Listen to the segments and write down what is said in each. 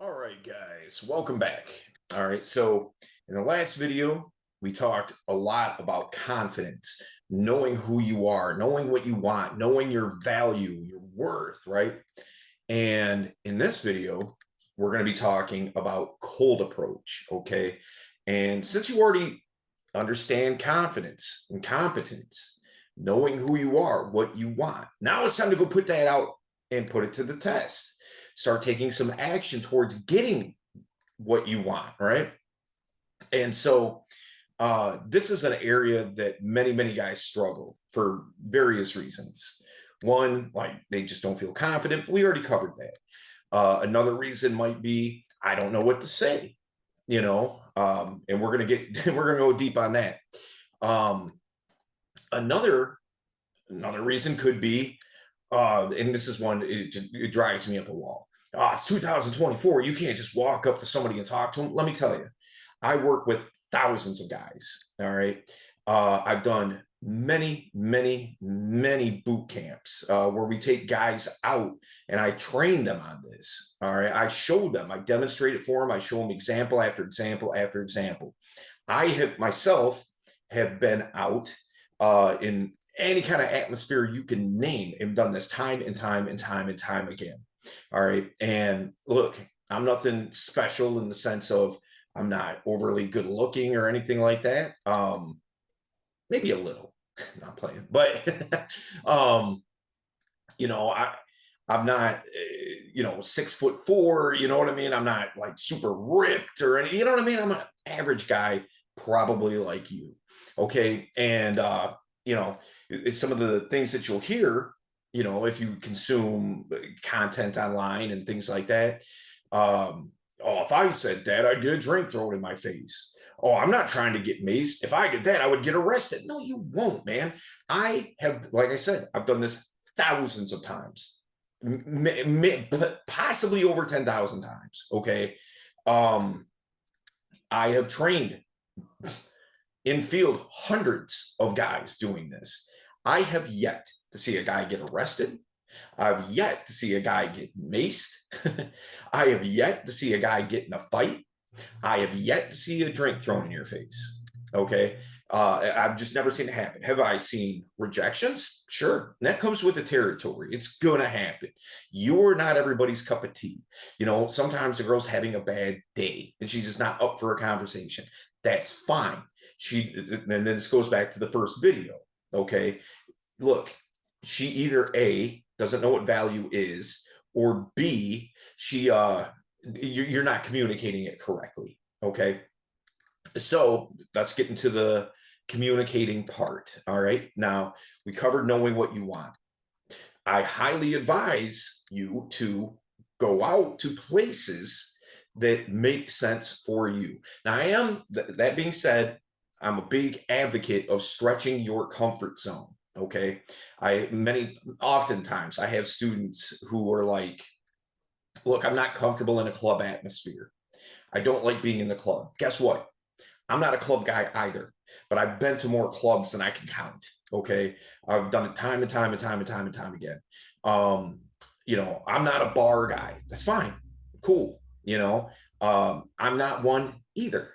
All right, guys, welcome back. All right, so in the last video, we talked a lot about confidence, knowing who you are, knowing what you want, knowing your value, your worth, right? And in this video, we're going to be talking about cold approach, okay? And since you already understand confidence and competence, knowing who you are, what you want, now it's time to go put that out and put it to the test. Start taking some action towards getting what you want, right? And so this is an area that many guys struggle for various reasons. One, like they just don't feel confident. We already covered that. Another reason might be I don't know what to say, and we're gonna get we're gonna go deep on that. Um, another reason could be, and this is one it drives me up a wall. Oh, it's 2024. You can't just walk up to somebody and talk to them. Let me tell you, I work with thousands of guys. All right. I've done many boot camps where we take guys out and I train them on this. All right. I show them, I demonstrate it for them. I show them example after example after example. I have myself have been out in any kind of atmosphere you can name and done this time and time again. All right. And look, I'm nothing special in the sense of I'm not overly good looking or anything like that. Maybe a little, not playing, but um, I'm not, 6'4", you know what I mean? I'm not like super ripped or any, you know what I mean? I'm an average guy, probably like you. Okay. And, it's some of the things that you'll hear, if you consume content online and things like that. Oh, if I said that, I'd get a drink thrown in my face. Oh, I'm not trying to get maced. If I did that, I would get arrested. No, you won't, man. I have, like I said, I've done this thousands of times, possibly over 10,000 times. Okay. Um, I have trained in field hundreds of guys doing this. I have yet to see a guy get arrested. I've yet to see a guy get maced. I have yet to see a guy get in a fight. I have yet to see a drink thrown in your face. Okay. I've just never seen it happen. Have I seen rejections? Sure. And that comes with the territory. It's going to happen. You're not everybody's cup of tea. Sometimes the girl's having a bad day and she's just not up for a conversation. That's fine. And then this goes back to the first video. Okay. Look, she either A, doesn't know what value is, or B, you're not communicating it correctly. Okay. So let's get into the communicating part. All right. Now we covered knowing what you want. I highly advise you to go out to places that make sense for you. Now, that being said, I'm a big advocate of stretching your comfort zone. Okay. Oftentimes I have students who are like, look, I'm not comfortable in a club atmosphere. I don't like being in the club. Guess what? I'm not a club guy either, but I've been to more clubs than I can count. Okay. I've done it time and time again. I'm not a bar guy. That's fine. Cool. I'm not one either,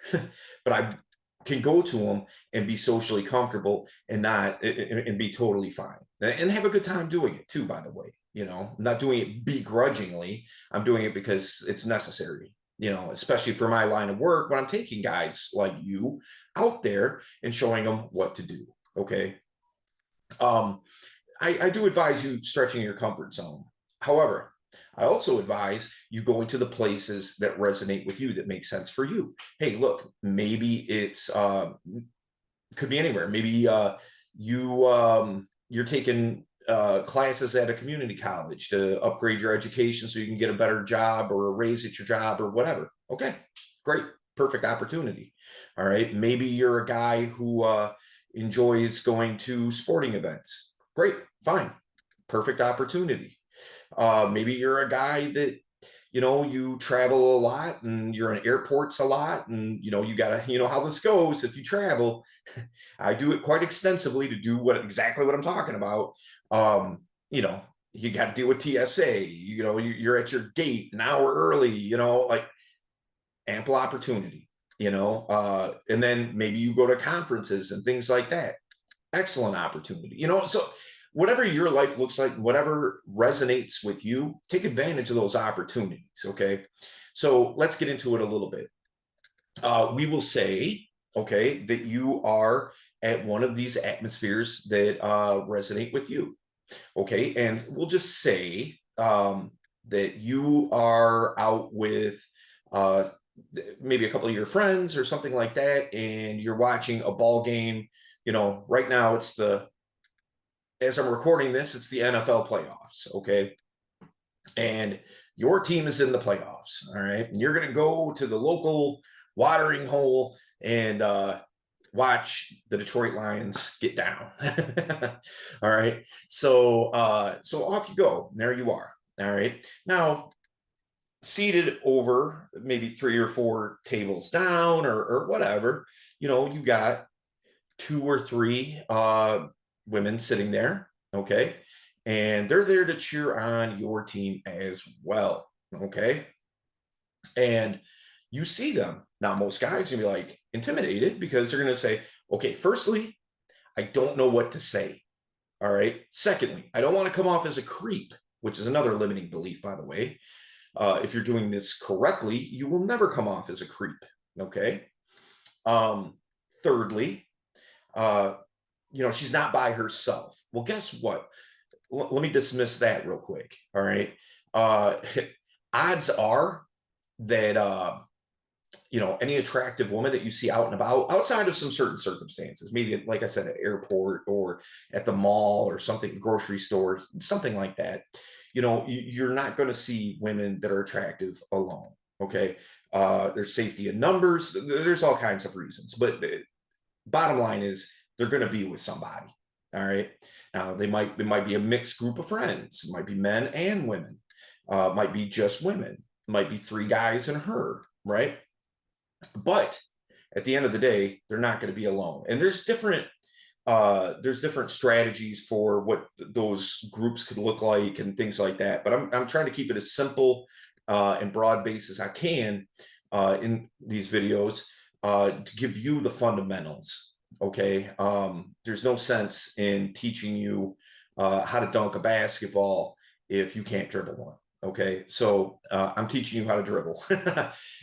but I can go to them and be socially comfortable and not and be totally fine and have a good time doing it too, by the way. I'm not doing it begrudgingly. I'm doing it because it's necessary, especially for my line of work when I'm taking guys like you out there and showing them what to do. Okay. Um, I do advise you stretching your comfort zone. However, I also advise you going to the places that resonate with you, that make sense for you. Hey, look, maybe it's could be anywhere. Maybe you're taking classes at a community college to upgrade your education so you can get a better job or a raise at your job or whatever. Okay, great, perfect opportunity. All right, maybe you're a guy who enjoys going to sporting events. Great, fine, perfect opportunity. Maybe you're a guy that you travel a lot and you're in airports a lot and you gotta, how this goes if you travel. I do it quite extensively to do exactly what I'm talking about. um you know you got to deal with TSA, you're at your gate an hour early, like ample opportunity, and then maybe you go to conferences and things like that. Excellent opportunity, so whatever your life looks like, whatever resonates with you, take advantage of those opportunities. Okay. So let's get into it a little bit. We will say, okay, that you are at one of these atmospheres that resonate with you. Okay. And we'll just say that you are out with uh, maybe a couple of your friends or something like that, and you're watching a ball game. Right now as I'm recording this, it's the NFL playoffs. Okay. And your team is in the playoffs. All right. And you're going to go to the local watering hole and watch the Detroit Lions get down. All right. So off you go. There you are. All right. Now, seated over maybe 3 or 4 tables down or whatever, you got 2 or 3 women sitting there. Okay. And they're there to cheer on your team as well. Okay. And you see them. Now, most guys are going to be like intimidated because they're going to say, okay, firstly, I don't know what to say. All right. Secondly, I don't want to come off as a creep, which is another limiting belief, by the way. If you're doing this correctly, you will never come off as a creep. Okay. Thirdly, she's not by herself. Well, guess what? Let me dismiss that real quick. All right. Uh, odds are that any attractive woman that you see out and about, outside of some certain circumstances, maybe like I said, at airport or at the mall or something, grocery store, something like that, you're not going to see women that are attractive alone. Okay. There's safety in numbers. There's all kinds of reasons, but bottom line is they're going to be with somebody. All right. Now it might be a mixed group of friends. It might be men and women. Might be just women. It might be 3 guys and her. Right. But at the end of the day, they're not going to be alone. And there's different strategies for what those groups could look like and things like that. But I'm trying to keep it as simple and broad based as I can in these videos to give you the fundamentals. Okay. There's no sense in teaching you how to dunk a basketball if you can't dribble one. Okay. So I'm teaching you how to dribble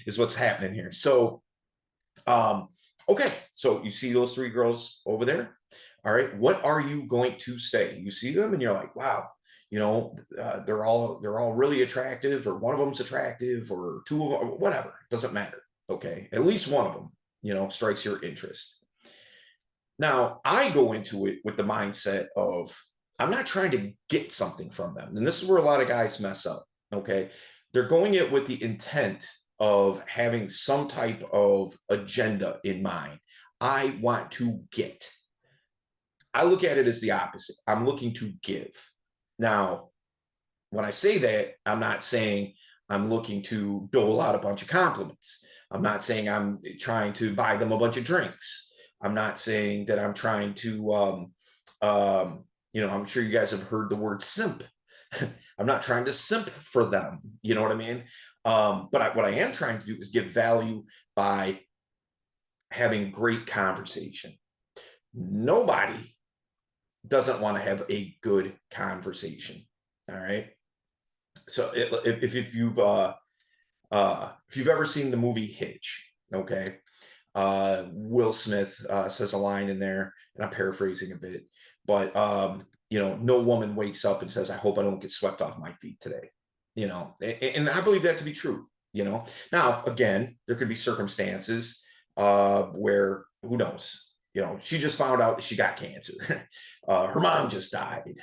is what's happening here. So, okay. So you see those 3 girls over there. All right. What are you going to say? You see them and you're like, wow, they're all really attractive, or one of them's attractive, or 2 of them, whatever. It doesn't matter. Okay. At least one of them, strikes your interest. Now, I go into it with the mindset of I'm not trying to get something from them. And this is where a lot of guys mess up. Okay. They're going it with the intent of having some type of agenda in mind. I want to get. I look at it as the opposite. I'm looking to give. Now, when I say that, I'm not saying I'm looking to dole out a bunch of compliments. I'm not saying I'm trying to buy them a bunch of drinks. I'm not saying that I'm trying to, I'm sure you guys have heard the word simp. I'm not trying to simp for them. You know what I mean? But what I am trying to do is give value by having great conversation. Nobody doesn't want to have a good conversation. All right. So if you've ever seen the movie Hitch, okay, Will Smith says a line in there, and I'm paraphrasing a bit, but no woman wakes up and says, "I hope I don't get swept off my feet today." And I believe that to be true. Now again, there could be circumstances where, who knows. She just found out that she got cancer. Her mom just died.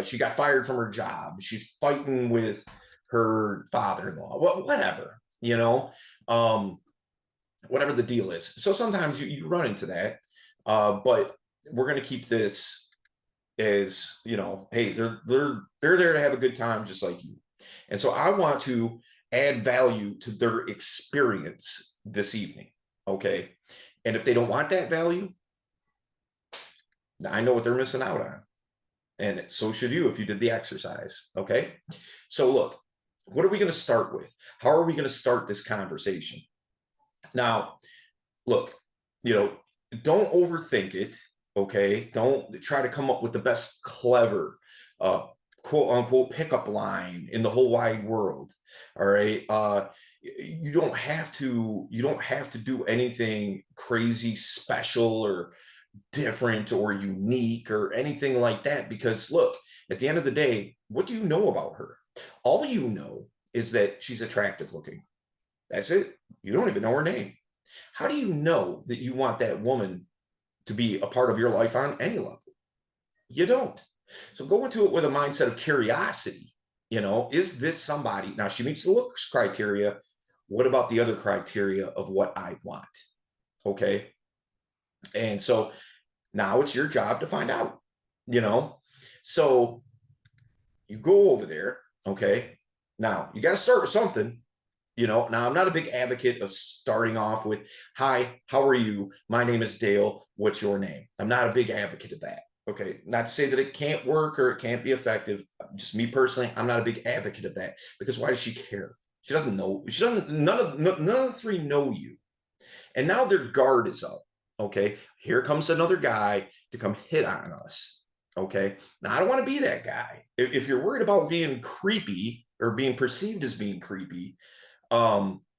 She got fired from her job. She's fighting with her father-in-law. Well, whatever, whatever the deal is. So sometimes you run into that. But we're going to keep this as, hey, they're there to have a good time just like you. And so I want to add value to their experience this evening. Okay. And if they don't want that value, I know what they're missing out on. And so should you if you did the exercise. Okay. So look, what are we going to start with? How are we going to start this conversation? Now, look, you know, don't overthink it. Okay. Don't try to come up with the best clever, quote unquote pickup line in the whole wide world. All right. You don't have to do anything crazy special or different or unique or anything like that. Because look, at the end of the day, what do you know about her? All you know is that she's attractive looking. That's it. You don't even know her name. How do you know that you want that woman to be a part of your life on any level? You don't. So go into it with a mindset of curiosity. You know, is this somebody? Now she meets the looks criteria. What about the other criteria of what I want? Okay. And so now it's your job to find out, you know? So you go over there. Okay. Now you got to start with something. You know, now I'm not a big advocate of starting off with, hi, how are you? My name is Dale. What's your name? I'm not a big advocate of that. Okay. Not to say that it can't work or it can't be effective. Just me personally, I'm not a big advocate of that because why does she care? She doesn't know. She doesn't, none of the three know you. And now their guard is up. Okay. Here comes another guy to come hit on us. Okay. Now I don't want to be that guy. If you're worried about being creepy or being perceived as being creepy,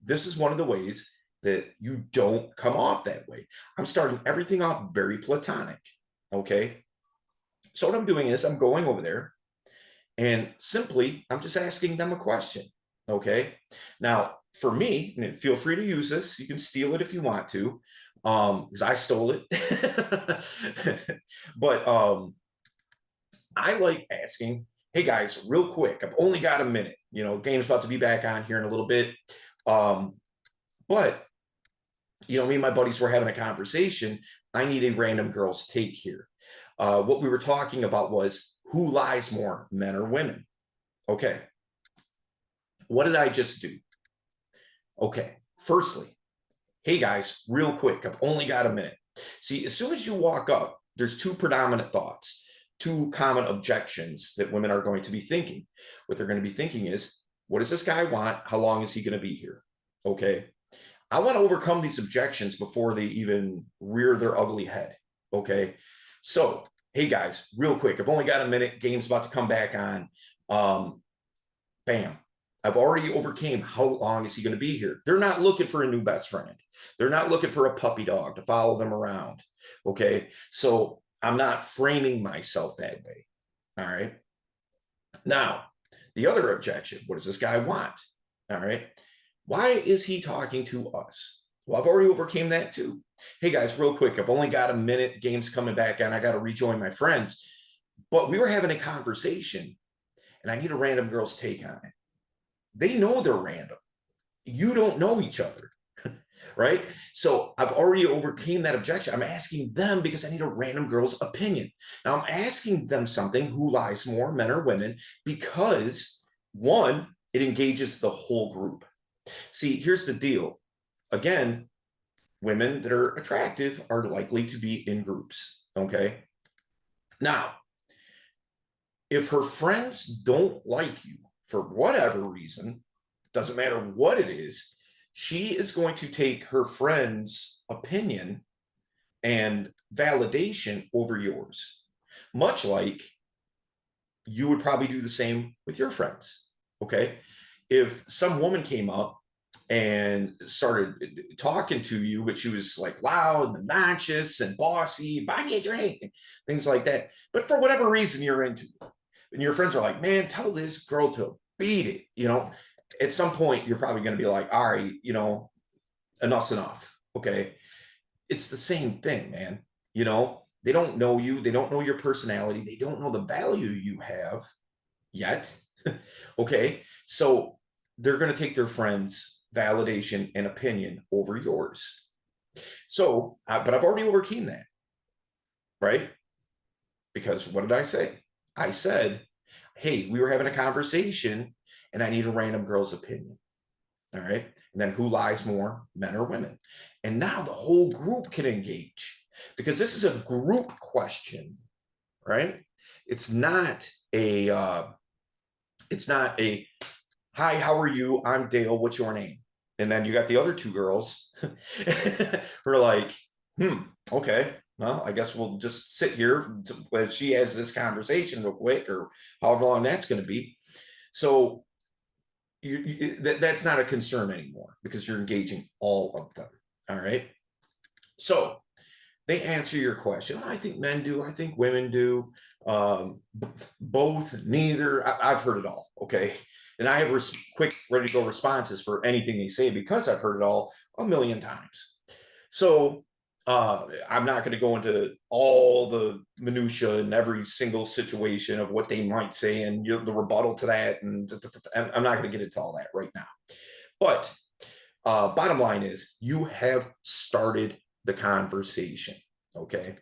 this is one of the ways that you don't come off that way. I'm starting everything off very platonic. Okay. So what I'm doing is I'm going over there and simply I'm just asking them a question. Okay. Now, for me, and feel free to use this. You can steal it if you want to, because I stole it. But I like asking, hey guys, real quick, I've only got a minute. You know, game's about to be back on here in a little bit. But you know, me and my buddies were having a conversation. I need a random girl's take here. What we were talking about was who lies more, men or women? Okay. What did I just do? Okay. Firstly, hey guys, real quick, I've only got a minute. See, as soon as you walk up, there's two predominant thoughts, two common objections that women are going to be thinking. What they're going to be thinking is, what does this guy want? How long is he going to be here? Okay. I want to overcome these objections before they even rear their ugly head. Okay. So, hey guys, real quick, I've only got a minute. Game's about to come back on. Bam. I've already overcame how long is he going to be here. They're not looking for a new best friend. They're not looking for a puppy dog to follow them around. Okay. So I'm not framing myself that way. All right. Now, the other objection, what does this guy want? All right. Why is he talking to us? Well, I've already overcame that too. Hey guys, real quick, I've only got a minute. Game's coming back and I got to rejoin my friends. But we were having a conversation and I need a random girl's take on it. They know they're random. You don't know each other, right? So I've already overcame that objection. I'm asking them because I need a random girl's opinion. Now I'm asking them something, who lies more, men or women, because one, it engages the whole group. See, here's the deal. Again, women that are attractive are likely to be in groups. Okay. Now, if her friends don't like you for whatever reason, doesn't matter what it is, she is going to take her friend's opinion and validation over yours. Much like you would probably do the same with your friends. Okay. If some woman came up and started talking to you, but she was like loud and obnoxious and bossy, buy me a drink, things like that. But for whatever reason you're into it, and your friends are like, man, tell this girl to beat it. You know, at some point you're probably going to be like, all right, you know, enough's enough. Okay. It's the same thing, man. You know, they don't know you. They don't know your personality. They don't know the value you have yet. Okay. So they're going to take their friends' validation and opinion over yours. So, but I've already overcame that, right? Because what did I say? I said, hey, we were having a conversation and I need a random girl's opinion. All right. And then who lies more, men or women? And now the whole group can engage because this is a group question, right? It's not a it's not a hi, how are you? I'm Dale. What's your name? And then you got the other two girls who are like, okay, well, I guess we'll just sit here as she has this conversation real quick, or however long that's going to be. So that's not a concern anymore because you're engaging all of them. All right. So they answer your question. I think men do. I think women do. Both, neither. I've heard it all. Okay. And I have quick, ready to go responses for anything they say because I've heard it all a million times. So I'm not going to go into all the minutia in every single situation of what they might say and the rebuttal to that. And I'm not going to get into all that right now. But bottom line is you have started the conversation. Okay.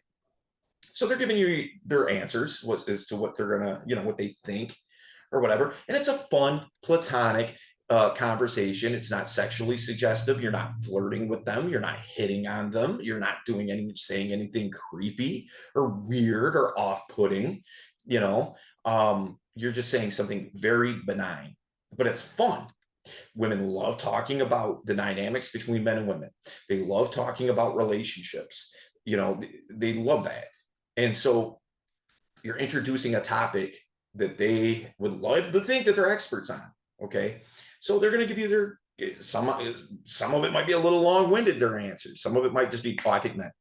So they're giving you their answers as to what they're going to, what they think or whatever. And it's a fun, platonic conversation. It's not sexually suggestive. You're not flirting with them. You're not hitting on them. You're not saying anything creepy or weird or off-putting. You're just saying something very benign, but it's fun. Women love talking about the dynamics between men and women. They love talking about relationships. They love that. And so you're introducing a topic that they would love to think that they're experts on. Okay. So they're going to give you some of it might be a little long-winded, their answers. Some of it might just be, oh, I think men,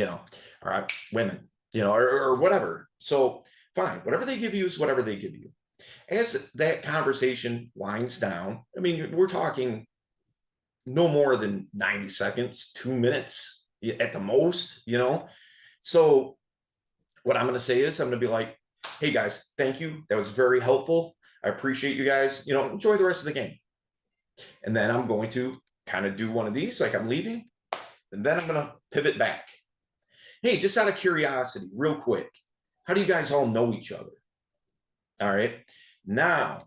all right, women, or whatever. So fine. Whatever they give you is whatever they give you. As that conversation winds down, I mean, we're talking no more than 90 seconds, 2 minutes at the most, So what I'm going to say is I'm going to be like, hey guys, thank you. That was very helpful. I appreciate you guys, enjoy the rest of the game. And then I'm going to kind of do one of these like I'm leaving. And then I'm going to pivot back. Hey, just out of curiosity, real quick, how do you guys all know each other? All right. Now,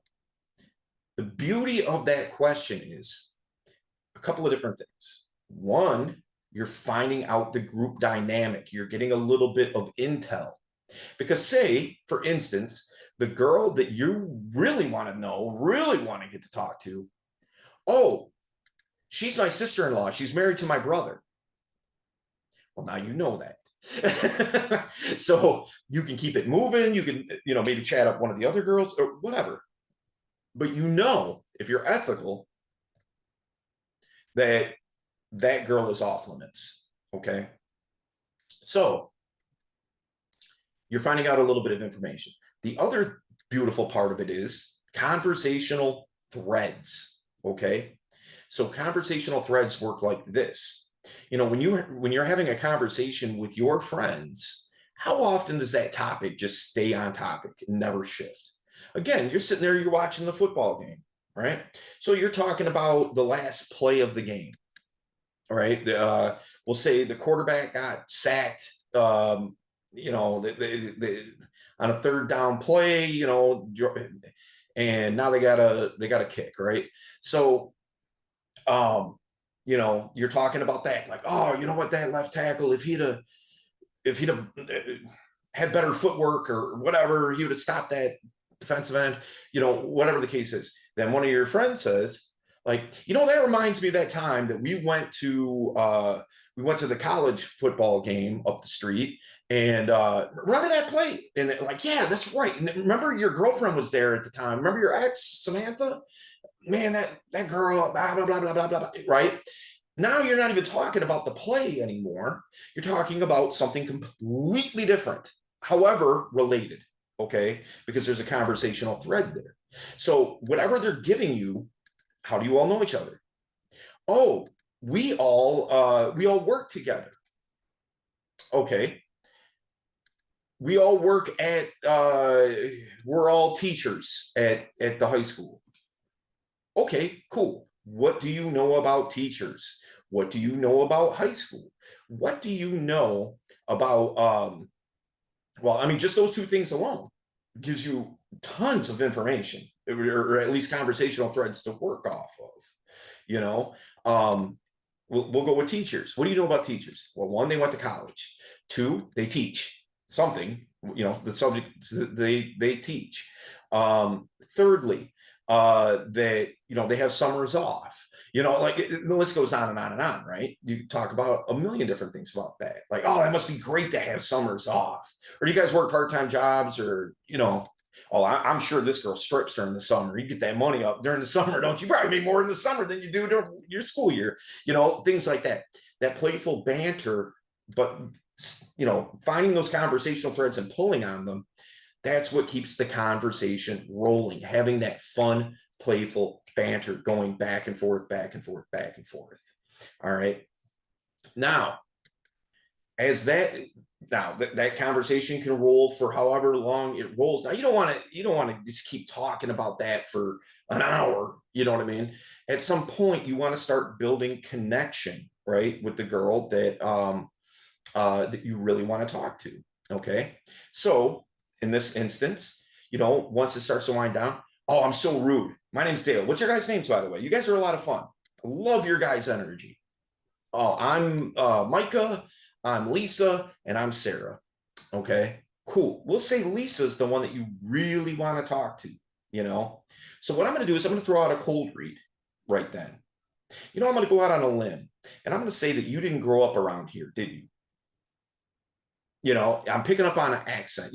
the beauty of that question is a couple of different things. One, you're finding out the group dynamic. You're getting a little bit of intel. Because say, for instance, the girl that you really want to know, really want to get to talk to, oh, she's my sister-in-law. She's married to my brother. Well, now you know that. So you can keep it moving. You can, maybe chat up one of the other girls or whatever. But if you're ethical, that girl is off limits. Okay. So you're finding out a little bit of information. The other beautiful part of it is conversational threads. Okay. So conversational threads work like this. When you're having a conversation with your friends, how often does that topic just stay on topic and never shift? Again, you're sitting there, you're watching the football game, right? So you're talking about the last play of the game, all right? We'll say the quarterback got sacked, on a third down play, and now they got a kick, right? So, you're talking about that, like, oh, you know what, that left tackle, if he'd have had better footwork or whatever, he would have stopped that defensive end, whatever the case is. Then one of your friends says, like, that reminds me of that time that we went to the college football game up the street, and remember that play? And like, yeah, that's right. And remember your girlfriend was there at the time. Remember your ex, Samantha? Man, that girl, blah, blah, blah, blah, blah, blah, right? Now you're not even talking about the play anymore. You're talking about something completely different, however related, okay? Because there's a conversational thread there. So whatever they're giving you, how do you all know each other? Oh, we all work together. Okay. We all work at we're all teachers at the high school. Okay, cool. What do you know about teachers? What do you know about high school? What do you know about just those two things alone gives you tons of information, or at least conversational threads to work off of. We'll go with teachers. What do you know about teachers? Well, one, they went to college. Two, they teach something, the subjects that they teach. Thirdly, that, they have summers off. Like the list goes on and on and on, right? You talk about a million different things about that. Like, oh, that must be great to have summers off. Or you guys work part-time jobs, or, oh, I'm sure this girl strips during the summer. You get that money up during the summer, don't you? Probably make more in the summer than you do during your school year, things like that. That playful banter, but, finding those conversational threads and pulling on them, that's what keeps the conversation rolling, having that fun, playful banter going back and forth, back and forth, back and forth. All right. Now, that conversation can roll for however long it rolls. Now, you don't want to just keep talking about that for an hour. You know what I mean? At some point, you want to start building connection, right, with the girl that you really want to talk to. Okay. So in this instance, once it starts to wind down, oh, I'm so rude. My name's Dale. What's your guys' names, by the way? You guys are a lot of fun. I love your guys' energy. Oh, I'm Micah, I'm Lisa, and I'm Sarah. Okay, cool. We'll say Lisa's the one that you really want to talk to, So what I'm going to do is I'm going to throw out a cold read right then. I'm going to go out on a limb, and I'm going to say that you didn't grow up around here, did you? I'm picking up on an accent.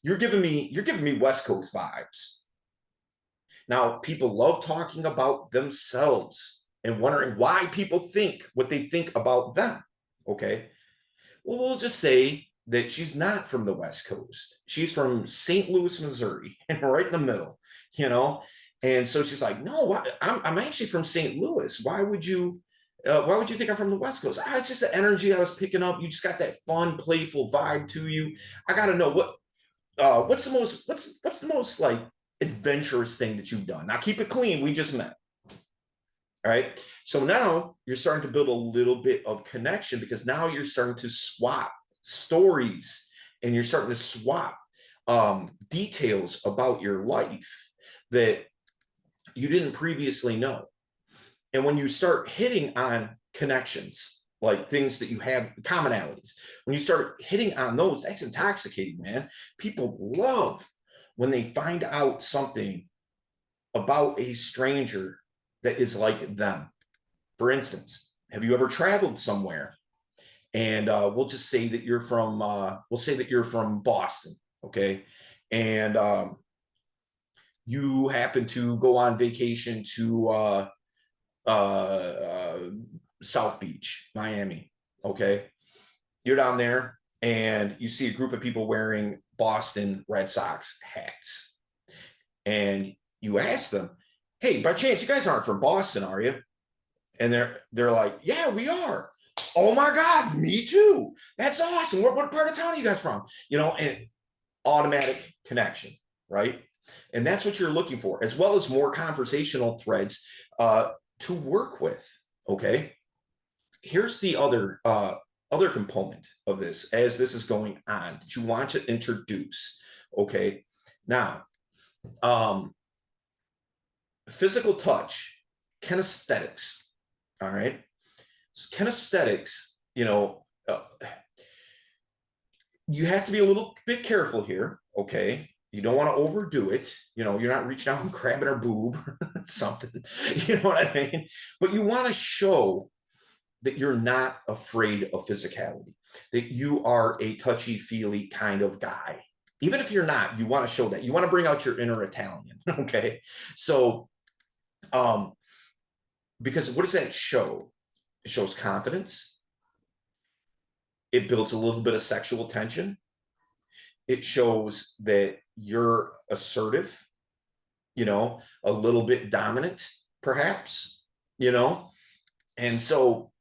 You're giving me West Coast vibes. Now, people love talking about themselves and wondering why people think what they think about them. Okay. Well, we'll just say that she's not from the West Coast. She's from St. Louis, Missouri, and right in the middle, And so she's like, no, I'm actually from St. Louis. Why would you think I'm from the West Coast? It's just the energy I was picking up. You just got that fun, playful vibe to you. I got to know what's the most like adventurous thing that you've done. Now keep it clean. We just met. All right. So now you're starting to build a little bit of connection, because now you're starting to swap stories, and you're starting to swap details about your life that you didn't previously know. And when you start hitting on connections, like things that you have, commonalities, when you start hitting on those, that's intoxicating, man. People love when they find out something about a stranger that is like them. For instance, have you ever traveled somewhere? And we'll just say that you're from Boston, okay? And you happen to go on vacation to South Beach, Miami, okay? You're down there and you see a group of people wearing Boston Red Sox hats. And you ask them, hey, by chance, you guys aren't from Boston, are you? And they're like, yeah, we are. Oh my God, me too. That's awesome. What part of town are you guys from? And automatic connection, right? And that's what you're looking for, as well as more conversational threads to work with. Okay. Here's the other component of this as this is going on that you want to introduce. Okay. Now, physical touch, kinesthetics. All right. So kinesthetics, you have to be a little bit careful here. Okay. You don't want to overdo it. You're not reaching out and grabbing her boob or something. You know what I mean? But you want to show that you're not afraid of physicality, that you are a touchy-feely kind of guy. Even if you're not, you want to show that. You want to bring out your inner Italian. Okay. So, because what does that show? It shows confidence. It builds a little bit of sexual tension. It shows that you're assertive, a little bit dominant, perhaps, And so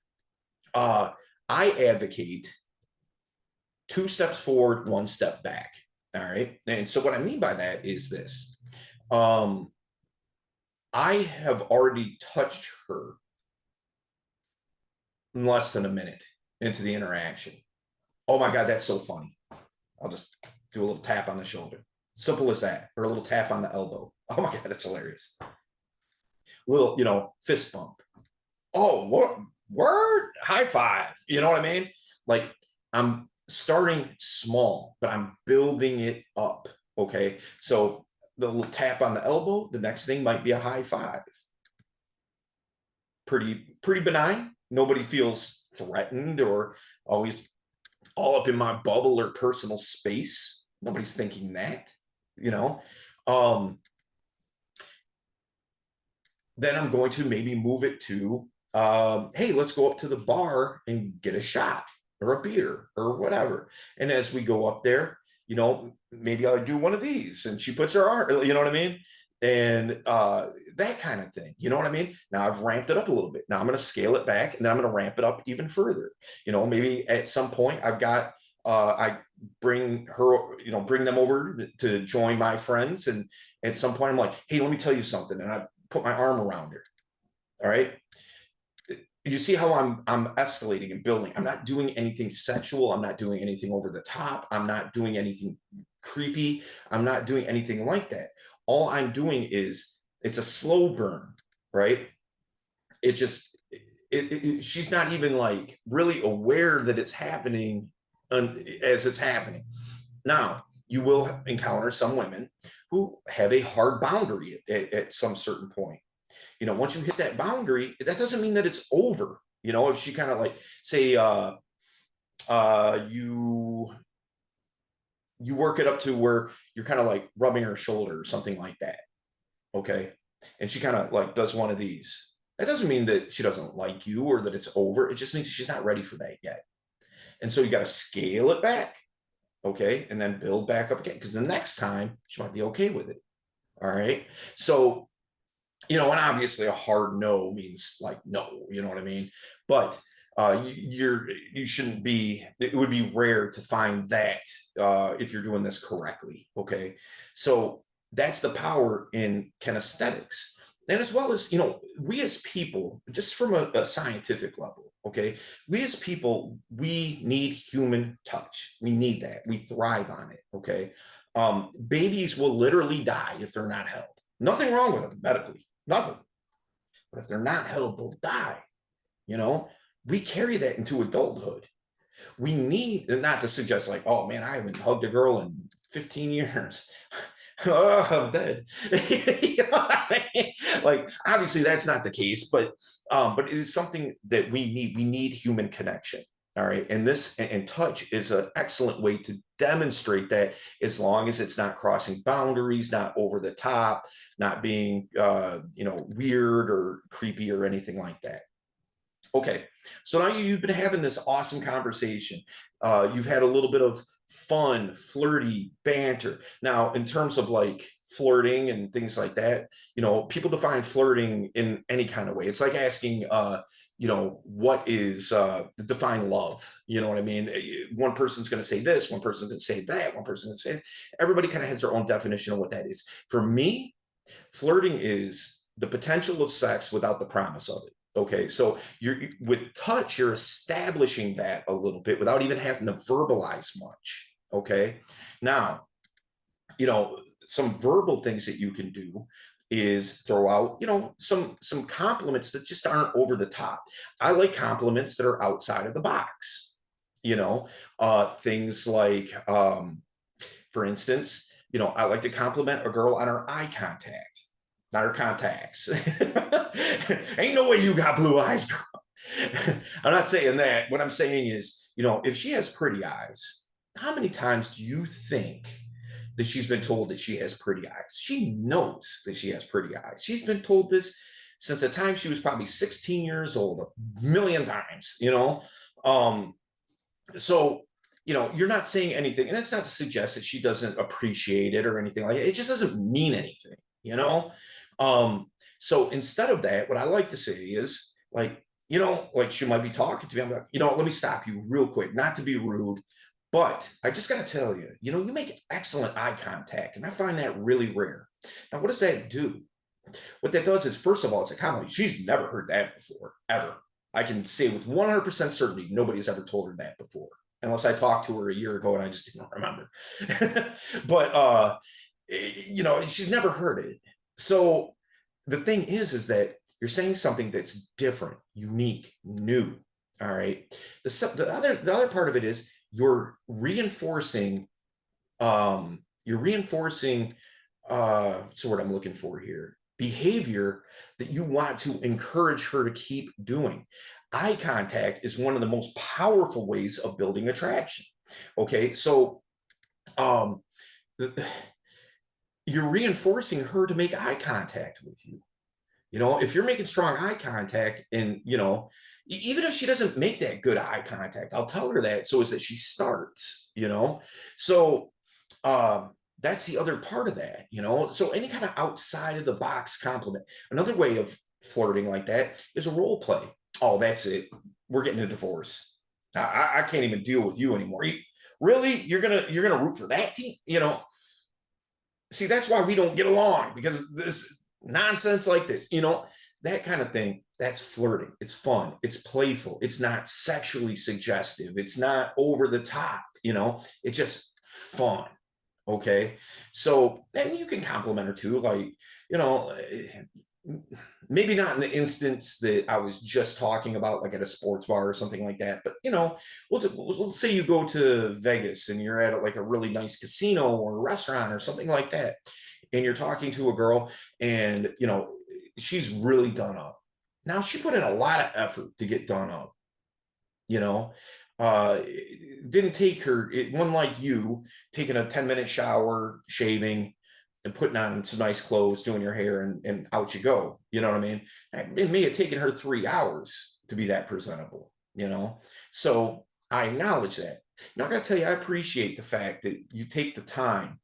I advocate 2 steps forward, 1 step back. All right. And so what I mean by that is this. I have already touched her in less than a minute into the interaction. Oh my God, that's so funny. I'll just do a little tap on the shoulder. Simple as that. Or a little tap on the elbow. Oh my God, that's hilarious. A little, fist bump. Oh, what word? High five. You know what I mean? Like I'm starting small, but I'm building it up. Okay. So the little tap on the elbow, the next thing might be a high five. Pretty benign. Nobody feels threatened or always all up in my bubble or personal space. Nobody's thinking that, you know. Um, then I'm going to maybe move it to, hey, let's go up to the bar and get a shot or a beer or whatever. And as we go up there, maybe I'll do one of these. And she puts her arm, you know what I mean? And that kind of thing. You know what I mean? Now I've ramped it up a little bit. Now I'm going to scale it back and then I'm going to ramp it up even further. Maybe at some point I've got, I bring her, bring them over to join my friends. And at some point I'm like, hey, let me tell you something. And I put my arm around her. All right. You see how I'm escalating and building. I'm not doing anything sexual. I'm not doing anything over the top. I'm not doing anything creepy. I'm not doing anything like that. All I'm doing is it's a slow burn, right? It just she's not even like really aware that it's happening as it's happening. Now, you will encounter some women who have a hard boundary at some certain point. Once you hit that boundary, that doesn't mean that it's over. If she kind of like say, you work it up to where you're kind of like rubbing her shoulder or something like that. Okay. And she kind of like does one of these. That doesn't mean that she doesn't like you or that it's over. It just means she's not ready for that yet. And so you got to scale it back. Okay. And then build back up again. Because the next time she might be okay with it. All right. So, and obviously a hard no means like no, you know what I mean? But you shouldn't be, it would be rare to find that if you're doing this correctly. Okay. So that's the power in kinesthetics. And as well as, we as people, just from a scientific level, okay, we as people, we need human touch. We need that. We thrive on it. Okay. Babies will literally die if they're not held. Nothing wrong with them medically, nothing. But if they're not held, they'll die. You know, we carry that into adulthood. We need, not to suggest like, oh man, I haven't hugged a girl in 15 years. Oh, I'm dead. You know what I mean? Like, obviously that's not the case, but it is something that we need. We need human connection. All right. And this and touch is an excellent way to demonstrate that, as long as it's not crossing boundaries, not over the top, not being weird or creepy or anything like that. Okay, so now you've been having this awesome conversation. You've had a little bit of fun, flirty banter. Now, in terms of like flirting and things like that, people define flirting in any kind of way. It's like asking, what is define love? You know what I mean? One person's going to say this, one person's going to say that, one person going to say. Everybody kind of has their own definition of what that is. For me, flirting is the potential of sex without the promise of it. Okay, so you're with touch, you're establishing that a little bit without even having to verbalize much. Okay, now, some verbal things that you can do is throw out, some compliments that just aren't over the top. I like compliments that are outside of the box. Things like, for instance, I like to compliment a girl on her eye contact, not her contacts. Ain't no way you got blue eyes, girl. I'm not saying that. What I'm saying is, if she has pretty eyes, how many times do you think that she's been told that she has pretty eyes? She knows that she has pretty eyes. She's been told this since the time she was probably 16 years old, a million times, so you're not saying anything, and it's not to suggest that she doesn't appreciate it or anything like it. It just doesn't mean anything, so instead of that, what I like to say is like, like she might be talking to me. I'm like, let me stop you real quick, not to be rude, but I just got to tell you, you make excellent eye contact, and I find that really rare. Now, what does that do? What that does is, first of all, it's a compliment. She's never heard that before, ever. I can say with 100% certainty, nobody's ever told her that before, unless I talked to her a year ago and I just didn't remember. But, she's never heard it. So the thing is that you're saying something that's different, unique, new. All right. The other part of it is you're reinforcing, you're reinforcing, so what I'm looking for here, behavior that you want to encourage her to keep doing. Eye contact is one of the most powerful ways of building attraction. Okay, so um, you're reinforcing her to make eye contact with you. You know, if you're making strong eye contact, and, you know, even if she doesn't make that good eye contact, I'll tell her that so as that she starts, you know. So that's the other part of that, you know. So any kind of outside of the box compliment. Another way of flirting like that is a role play. Oh, that's it. We're getting a divorce. I can't even deal with you anymore. Really? You're gonna root for that team? You know, see, that's why we don't get along, because this nonsense like this, you know, that kind of thing. That's flirting. It's fun. It's playful. It's not sexually suggestive. It's not over the top, you know, it's just fun. Okay. So, and you can compliment her too, like, you know, maybe not in the instance that I was just talking about, like at a sports bar or something like that. But, you know, we'll say you go to Vegas and you're at like a really nice casino or a restaurant or something like that, and you're talking to a girl, and, you know, she's really done up. Now, she put in a lot of effort to get done up, you know. It didn't take her, it wasn't like you taking a 10-minute shower, shaving, and putting on some nice clothes, doing your hair, and out you go. You know what I mean? It may have taken her 3 hours to be that presentable, you know? So I acknowledge that. Now, I got to tell you, I appreciate the fact that you take the time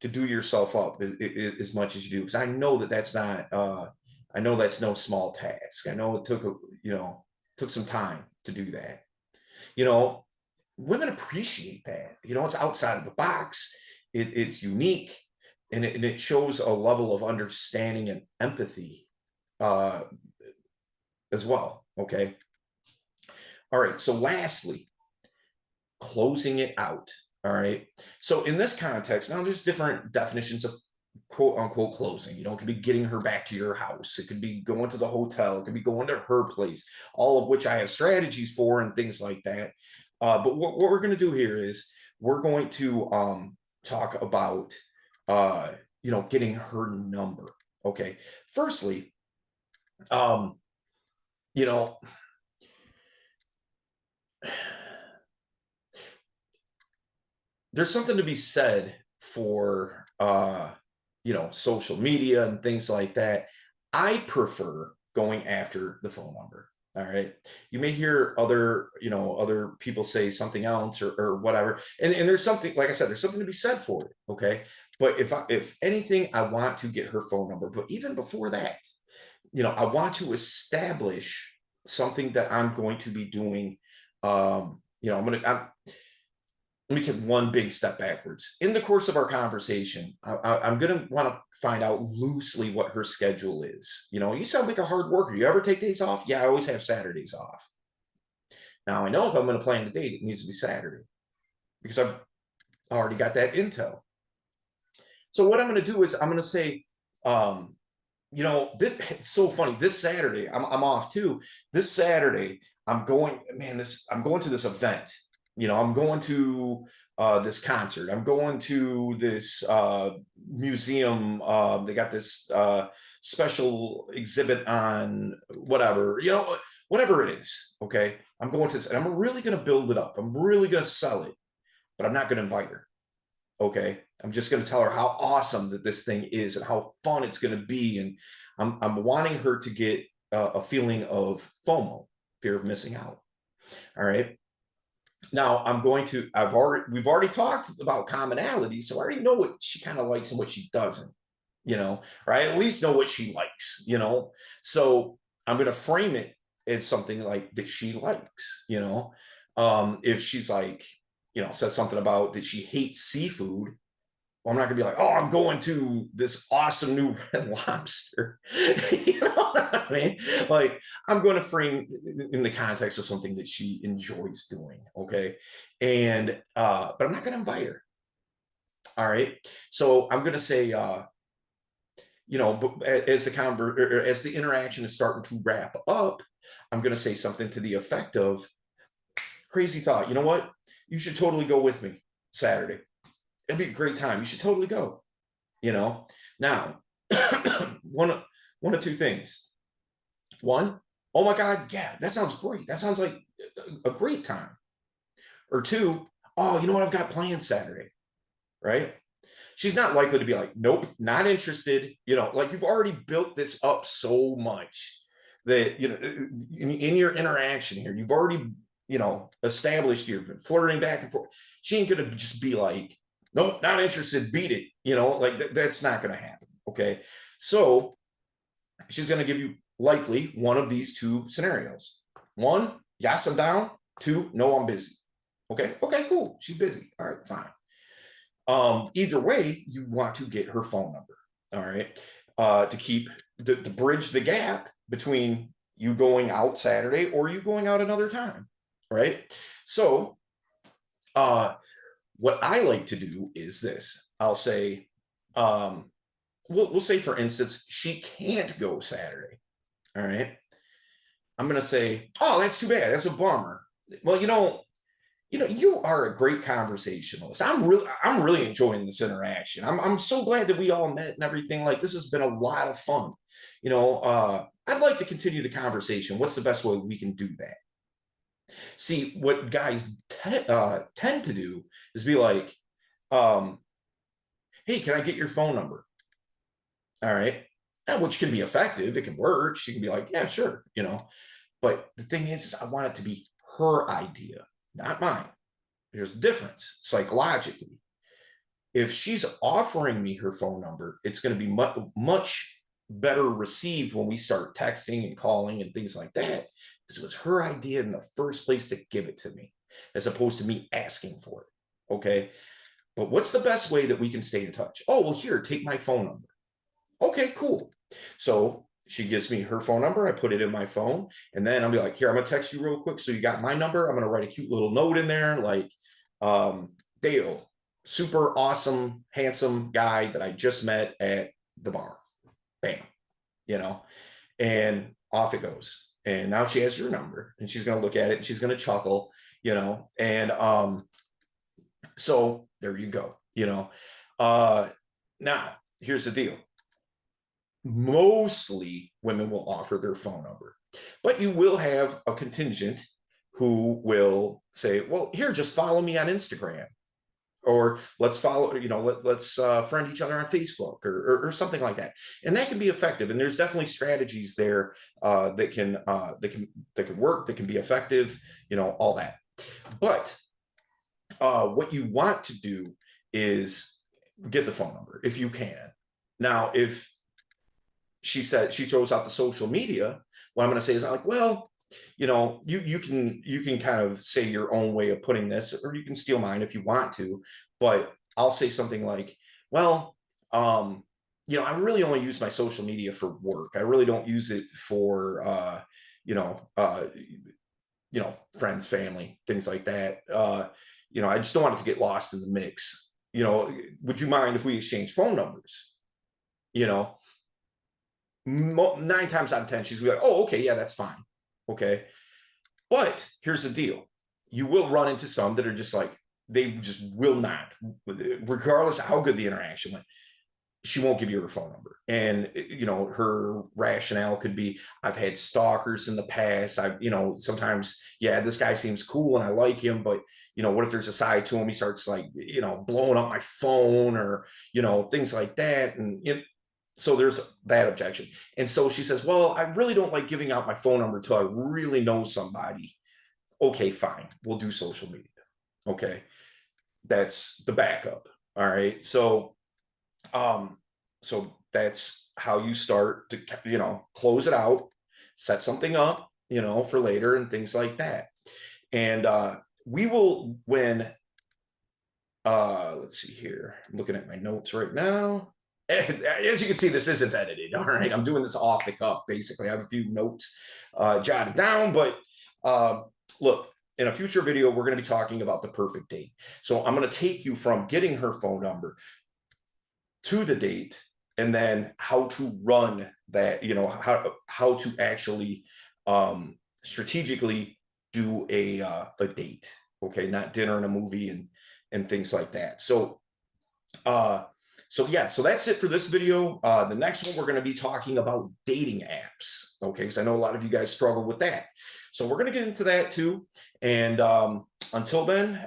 to do yourself up as much as you do, because I know that that's not, I know that's no small task. I know it took, you know, took some time to do that. You know, women appreciate that. You know, it's outside of the box, it's unique, and it shows a level of understanding and empathy uh, as well. Okay. All right. So, lastly, closing it out. All right. So, in this context, now there's different definitions of quote unquote closing. You know, it could be getting her back to your house, it could be going to the hotel, it could be going to her place, all of which I have strategies for and things like that. But what we're going to do here is we're going to talk about, uh, you know, getting her number. Okay. Firstly, um, you know, there's something to be said for, you know, social media and things like that. I prefer going after the phone number. All right. You may hear other, you know, other people say something else, or whatever. And there's something, like I said, there's something to be said for it. Okay. But if anything, I want to get her phone number. But even before that, you know, I want to establish something that I'm going to be doing. You know, let me take one big step backwards. In the course of our conversation, I'm going to want to find out loosely what her schedule is. You know, you sound like a hard worker. You ever take days off? Yeah, I always have Saturdays off. Now, I know if I'm going to plan a date, it needs to be Saturday, because I've already got that intel. So what I'm going to do is I'm going to say, um, you know, it's so funny. This Saturday, I'm off too. This Saturday, I'm going, man, I'm going to this event. You know, I'm going to this concert. I'm going to this museum. They got this special exhibit on whatever, you know, whatever it is. Okay. I'm going to this, and I'm really going to build it up. I'm really going to sell it, but I'm not going to invite her. Okay. I'm just going to tell her how awesome that this thing is and how fun it's going to be. And I'm wanting her to get a feeling of FOMO, fear of missing out. All right. Now we've already talked about commonality. So I already know what she kind of likes and what she doesn't, you know, or I at least know what she likes, you know. So I'm going to frame it as something like that she likes, you know. If she's like, you know, says something about that she hates seafood, well, I'm not gonna be like, oh, I'm going to this awesome new Red Lobster. You know what I mean? Like, I'm going to frame in the context of something that she enjoys doing. Okay. And but I'm not gonna invite her. All right. So I'm gonna say, you know, as as the interaction is starting to wrap up, I'm gonna say something to the effect of, crazy thought. You know what? you should totally go with me Saturday. It'll be a great time. You should totally go. You know, now one of two things. One, oh my God, yeah, that sounds great. That sounds like a great time. Or two, oh, you know what? I've got plans Saturday, right? She's not likely to be like, nope, not interested. You know, like you've already built this up so much that, you know, in your interaction here, you've already, you know, established you've been flirting back and forth. She ain't going to just be like, nope, not interested, beat it. You know, like that's not going to happen. Okay. So she's going to give you likely one of these two scenarios. One, yes, I'm down. Two, no, I'm busy. Okay. Okay, cool. She's busy. All right, fine. Either way, you want to get her phone number. All right. To keep to bridge the gap between you going out Saturday or you going out another time. Right. So what I like to do is this. I'll say, we'll say for instance, she can't go Saturday. All right. I'm gonna say, oh, that's too bad. That's a bummer. Well, you are a great conversationalist. I'm really enjoying this interaction. I'm so glad that we all met and everything. Like this has been a lot of fun. I'd like to continue the conversation. What's the best way we can do that? See, what guys tend to do is be like, um, hey, can I get your phone number? All right. Which can be effective. It can work. She can be like, yeah, sure. But the thing is I want it to be her idea, not mine. There's a difference psychologically. If she's offering me her phone number, it's going to be much better received when we start texting and calling and things like that, because it was her idea in the first place to give it to me, as opposed to me asking for it. Okay. But what's the best way that we can stay in touch? Oh, well, here, take my phone number. Okay, cool. So she gives me her phone number. I put it in my phone, and then I'll be like, here, I'm gonna text you real quick. So you got my number. I'm gonna write a cute little note in there, like, Dale, super awesome, handsome guy that I just met at the bar. Bam, you know, and off it goes. And now she has your number, and she's gonna look at it and she's gonna chuckle, and so there you go. Now here's the deal. Mostly women will offer their phone number, but you will have a contingent who will say, well, here, just follow me on Instagram, or let's follow, let's friend each other on Facebook, or something like that. And that can be effective. And there's definitely strategies there that can work, that can be effective, all that. But what you want to do is get the phone number if you can. Now, if she throws out the social media, what I'm going to say is, I'm like, well, you can kind of say your own way of putting this, or you can steal mine if you want to, but I'll say something like, well, I really only use my social media for work. I really don't use it for, friends, family, things like that. I just don't want it to get lost in the mix. Would you mind if we exchange phone numbers? 9 times out of 10, she's like, oh, okay, yeah, that's fine. Okay. But here's the deal. You will run into some that are just like, they just will not, regardless of how good the interaction went, she won't give you her phone number. And, her rationale could be, I've had stalkers in the past. Sometimes, yeah, this guy seems cool and I like him, but, what if there's a side to him? He starts like, blowing up my phone, or, things like that. And so there's that objection. And so she says, well, I really don't like giving out my phone number until I really know somebody. Okay, fine. We'll do social media. Okay. That's the backup. All right. So that's how you start to, close it out, set something up, for later and things like that. And we will, let's see here. I'm looking at my notes right now. As you can see, this isn't edited. All right. I'm doing this off the cuff, basically. I have a few notes jotted down, but look, in a future video, we're going to be talking about the perfect date. So I'm going to take you from getting her phone number to the date, and then how to run that, how to actually strategically do a date. Okay, not dinner and a movie and things like that. So yeah, so that's it for this video. The next one, we're going to be talking about dating apps. Okay, because I know a lot of you guys struggle with that. So we're going to get into that too. And until then,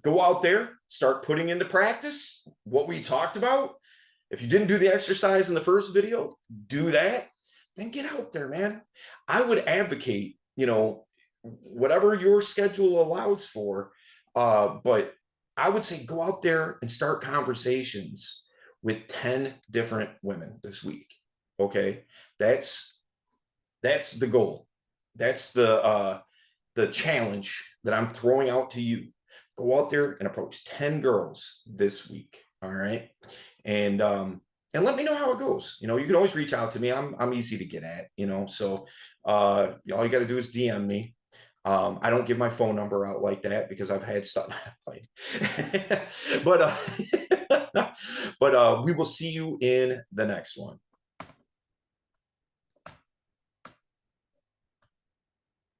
go out there, start putting into practice what we talked about. If you didn't do the exercise in the first video, do that. Then get out there, man. I would advocate, whatever your schedule allows for, but I would say go out there and start conversations with 10 different women this week. Okay. That's the goal. That's the challenge that I'm throwing out to you. Go out there and approach 10 girls this week. All right. And let me know how it goes. You can always reach out to me. I'm easy to get at, so all you got to do is DM me. I don't give my phone number out like that because I've had stuff played. but but we will see you in the next one.